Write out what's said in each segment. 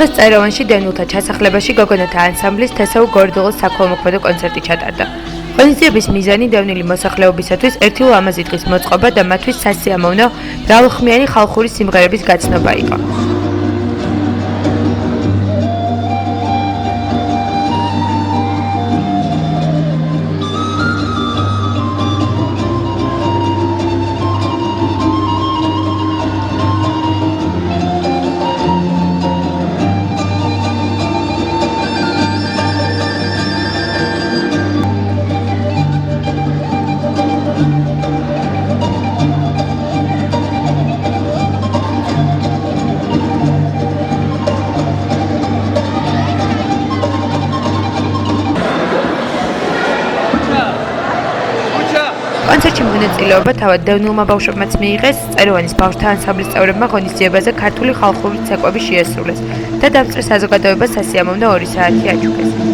დღეს წეროვანში დევნილთა ჩასახლებაში გოგონათა ანსამბლის თესაუ გორდოღოს საქველმოქმედო კონცერტი ჩატარდა. ღონისძიების მიზანი დევნილი მოსახლეობისათვის ერთი ლამაზი დღის მოწყობა და მათთვის სასიამოვნო მრავალხმიანი ხალხური სიმღერების გაცნობა იყო. კონცერტში მონაწილეობა თავად დევნილმა ბავშვებმაც მიიღეს, წეროვანის ბავშვთა ანსამბლის წევრებმა ღონისძიებაზე ქართული ხალხური ცეკვები შეასრულეს და დავწერეს საზოგადოებას სასიამოვნო 2 საათი აჩუქეს.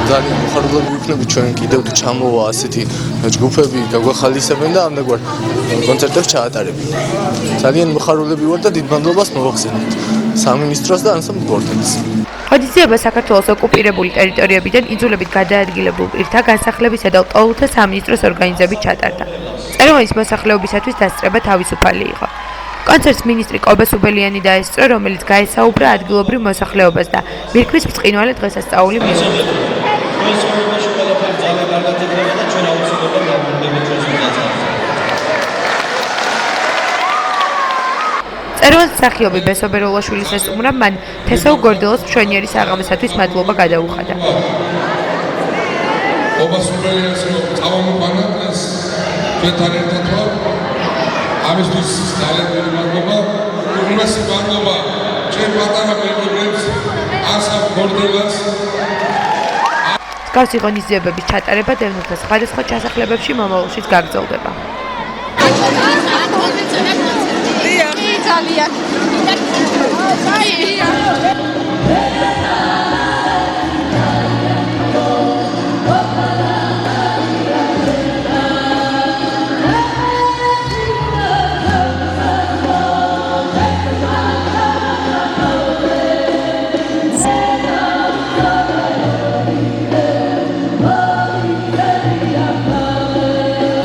ძალიან მოხარულები ვიქნებით ჩვენ კიდევ თუ ჩამოვა ასეთი ჯგუფები გაგვახალისებენ და ამდენგვარ კონცერტებს ჩაატარებენ. ძალიან მოხარულები ვარ და დიდ მადლობას მოვახსენებთ სამინისტროს და ანსამბლ გორდონს. ღონისძიება საქართველოს ოკუპირებული ტერიტორიებიდან იძულებით გადაადგილებულ პირთა განსახლებისა და ლტოლვილთა სამინისტროს ორგანიზებით ჩატარდა. წეროვანის მოსახლეობისათვის დასწრება თავისუფალი იყო. კონცერტს მინისტრი კობე სუბელიანი დაესწრო, რომელიც გაესაუბრა ადგილობრივ მოსახლეობას და მირქვის ბრწყინვალე დღესასწაული მიუღია. მწვერვალს მსახიობი ბესო ბეროლაშვილის ესტუმრა მან თესაუ გორდელოს მშვენიერი საღამოსათვის მადლობა გადაუხადა. ობასურელიას წავამობანაკეს ჩვენთან ერთად ვარ. ამისთვის ძალიან დიდი მადლობა. უმრავლესი მადლობა ჩვენ პატარა მეგობრებს ასაფ გორდელას. მსგავსი ღონისძიებების ჩატარება დევნილთა სხვადასხვა ჩასახლებებში მომავალშიც გაგრძელდება. ძალიან